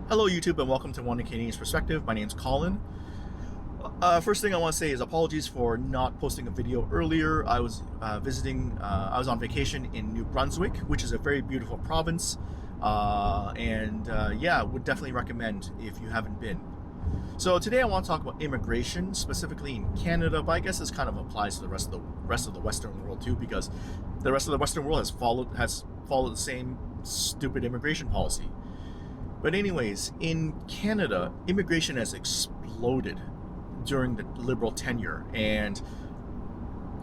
Hello YouTube and welcome to One Canadian's Perspective. My name's Colin. First thing I want to say is apologies for not posting a video earlier. I was I was on vacation in New Brunswick, which is a very beautiful province. Yeah, would definitely recommend if you haven't been. So today I want to talk about immigration, specifically in Canada, but I guess this kind of applies to the rest of the Western world too, because the rest of the Western world has followed the same stupid immigration policy. But anyways, in Canada, immigration has exploded during the Liberal tenure, and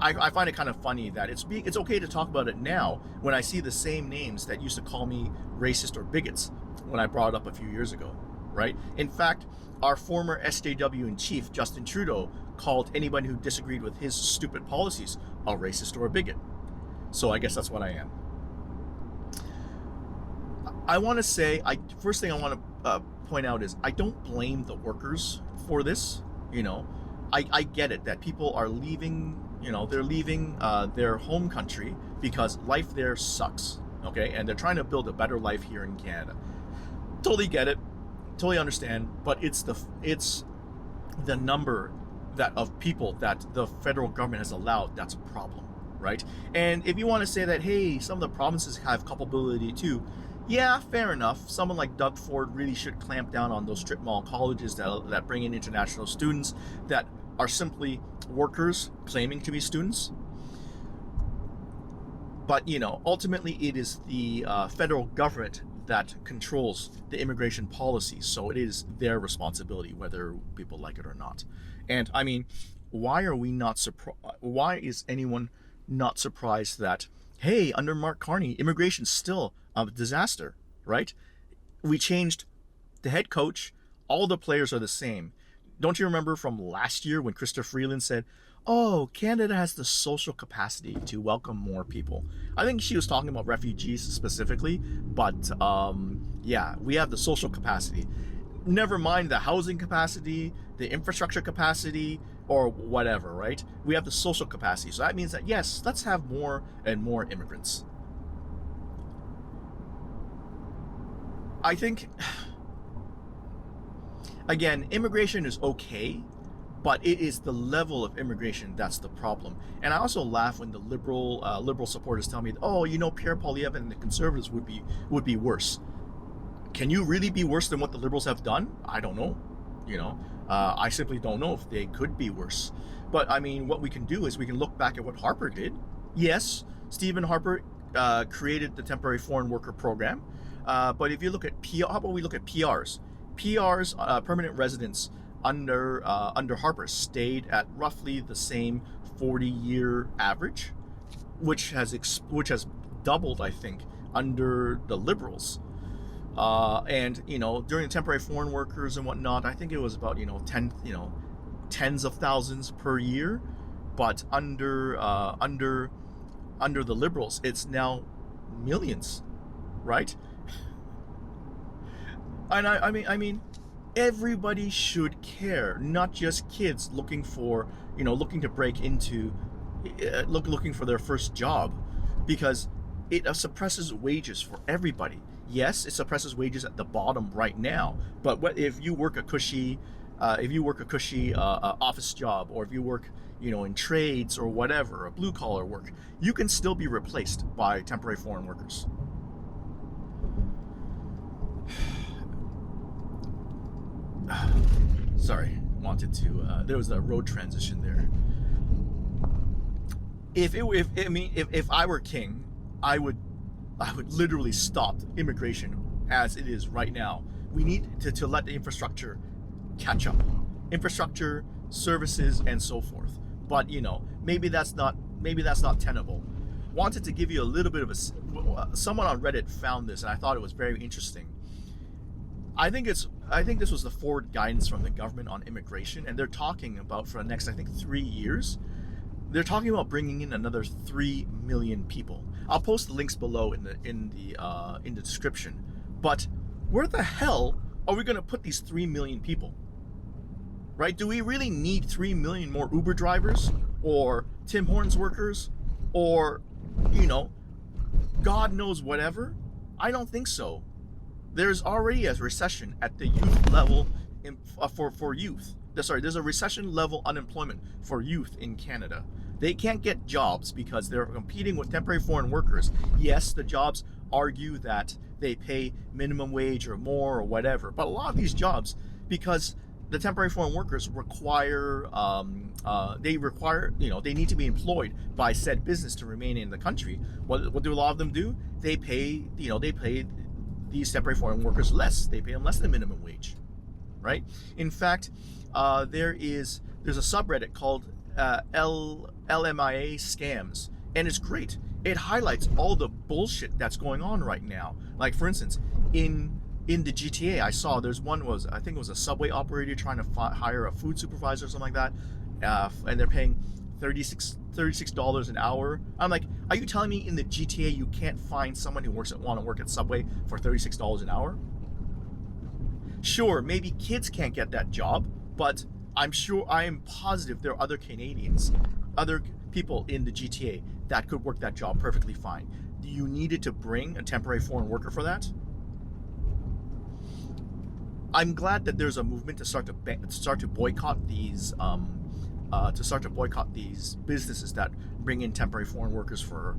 I find it kind of funny that it's okay to talk about it now when I see the same names that used to call me racist or bigots when I brought it up a few years ago, right? In fact, our former SJW-in-chief, Justin Trudeau, called anyone who disagreed with his stupid policies a racist or a bigot. So I guess that's what I am. I want to say, first thing I want to point out is I don't blame the workers for this. I get it that people are leaving, they're leaving their home country because life there sucks, okay? And they're trying to build a better life here in Canada. Totally get it, totally understand, but it's the number of people that the federal government has allowed that's a problem, right? And if you want to say that, hey, some of the provinces have culpability too, yeah, fair enough. Someone like Doug Ford really should clamp down on those strip mall colleges that bring in international students that are simply workers claiming to be students. But, ultimately it is the federal government that controls the immigration policy. So it is their responsibility, whether people like it or not. And I mean, why is anyone not surprised that, hey, under Mark Carney, immigration's still a disaster, right? We changed the head coach. All the players are the same. Don't you remember from last year when Chrystia Freeland said, oh, Canada has the social capacity to welcome more people? I think she was talking about refugees specifically, but yeah, we have the social capacity. Never mind the housing capacity, the infrastructure capacity, or whatever, right? We have the social capacity. So that means that, yes, let's have more and more immigrants. I think, again, immigration is okay, but it is the level of immigration that's the problem. And I also laugh when the liberal supporters tell me, oh, Pierre Poilievre and the Conservatives would be worse. Can you really be worse than what the Liberals have done? I don't know. I simply don't know if they could be worse. But I mean, what we can do is we can look back at what Harper did. Yes, Stephen Harper created the Temporary Foreign Worker Program. But if you look at how about we look at PRs? PRs, permanent residents under Harper, stayed at roughly the same 40-year average, which has doubled, I think, under the Liberals. And during the temporary foreign workers and whatnot, I think it was about tens of thousands per year, but under the Liberals, it's now millions, right? And I mean, everybody should care, not just kids looking to break into, looking for their first job, because it suppresses wages for everybody. Yes, it suppresses wages at the bottom right now, but if you work a cushy office job, or if you work in trades or whatever, a blue collar work, you can still be replaced by temporary foreign workers. Sorry, there was a road transition there. If I were king, I would literally stop immigration as it is right now. We need to let the infrastructure catch up. Infrastructure, services, and so forth. But maybe that's not tenable. Wanted to give you a little bit of someone on Reddit found this, and I thought it was very interesting. I think this was the forward guidance from the government on immigration, and they're talking about, for the next, I think, 3 years, they're talking about bringing in another 3 million people. I'll post the links below in the description. But where the hell are we going to put these 3 million people? Right? Do we really need 3 million more Uber drivers, or Tim Hortons workers, or God knows whatever? I don't think so. There's already a recession at the youth level for youth. There's a recession level unemployment for youth in Canada. They can't get jobs because they're competing with temporary foreign workers. Yes, the jobs argue that they pay minimum wage or more or whatever, but a lot of these jobs, because the temporary foreign workers require, they need to be employed by said business to remain in the country. What do a lot of them do? They pay these temporary foreign workers less. They pay them less than minimum wage, right? In fact, there's a subreddit called LMIAScams, and it's great. It highlights all the bullshit that's going on right now. Like, for instance, in the GTA, I saw I think it was a subway operator trying to hire a food supervisor or something like that, and they're paying $36 an hour. I'm like, are you telling me in the GTA you can't find someone who want to work at Subway for $36 an hour? Sure, maybe kids can't get that job, but I am positive there are other Canadians, other people in the GTA that could work that job perfectly fine. Do you need to bring a temporary foreign worker for that? I'm glad that there's a movement to start to boycott these businesses that bring in temporary foreign workers for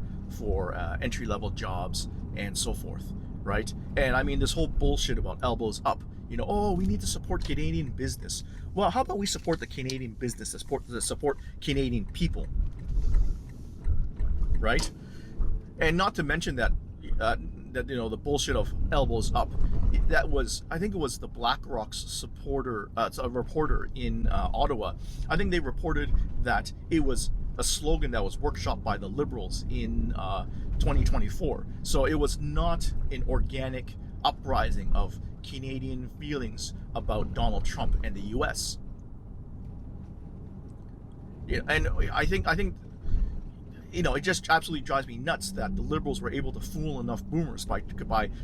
entry-level jobs and so forth, right? And I mean, this whole bullshit about elbows up, oh, we need to support Canadian business. Well, how about we support the Canadian business to support Canadian people, right? And not to mention that the bullshit of elbows up, I think it was the BlackRock's a reporter in Ottawa. I think they reported that it was a slogan that was workshopped by the Liberals in 2024. So it was not an organic uprising of Canadian feelings about Donald Trump and the U.S. And I think it just absolutely drives me nuts that the Liberals were able to fool enough boomers by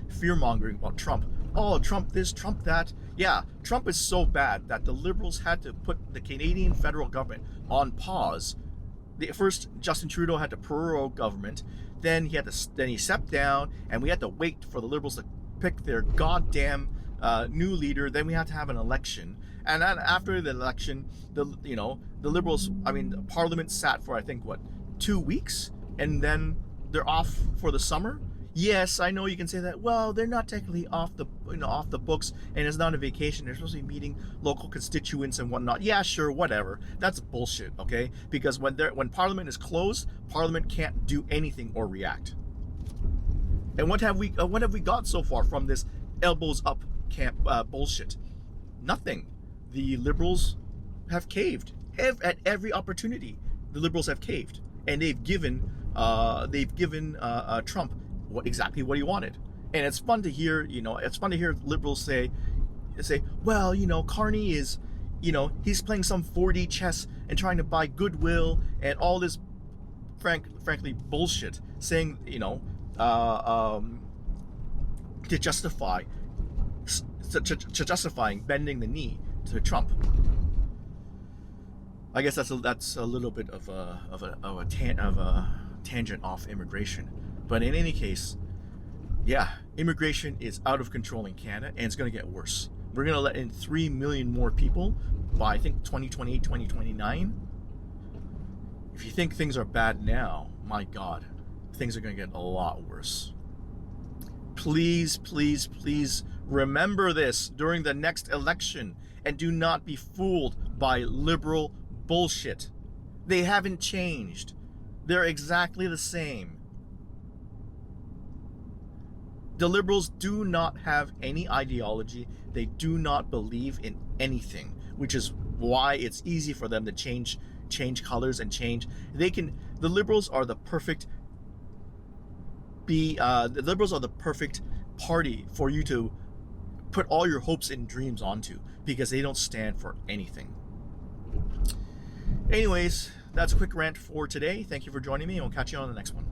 fear-mongering about Trump. Oh, Trump this, Trump that. Yeah, Trump is so bad that the Liberals had to put the Canadian federal government on pause. First, Justin Trudeau had to prorogue government. Then he stepped down, and we had to wait for the Liberals to pick their goddamn new leader. Then we had to have an election. And then after the election, the Liberals, Parliament sat for, I think, 2 weeks, and then they're off for the summer. Yes, I know you can say that. Well, they're not technically off the books, and it's not a vacation. They're supposed to be meeting local constituents and whatnot. Yeah, sure, whatever. That's bullshit, okay? Because when Parliament is closed, Parliament can't do anything or react. And what have we got so far from this elbows up camp bullshit? Nothing. The Liberals have caved at every opportunity. The Liberals have caved. And they've given Trump exactly what he wanted. And it's fun to hear, Liberals say, well, Carney is, he's playing some 4D chess and trying to buy goodwill and all this, frankly, bullshit, saying, to justifying bending the knee to Trump. I guess that's a little bit of a tangent off immigration, but in any case, yeah, immigration is out of control in Canada, and it's going to get worse. We're going to let in 3 million more people by, I think, 2028, 2029. If you think things are bad now, my God, things are going to get a lot worse. Please, please, please remember this during the next election, and do not be fooled by liberal bullshit. They haven't changed. They're exactly the same. The Liberals do not have any ideology. They do not believe in anything, which is why it's easy for them to change colors and change. The Liberals are the perfect party for you to put all your hopes and dreams onto, because they don't stand for anything. Anyways, that's a quick rant for today. Thank you for joining me, and we'll catch you on the next one.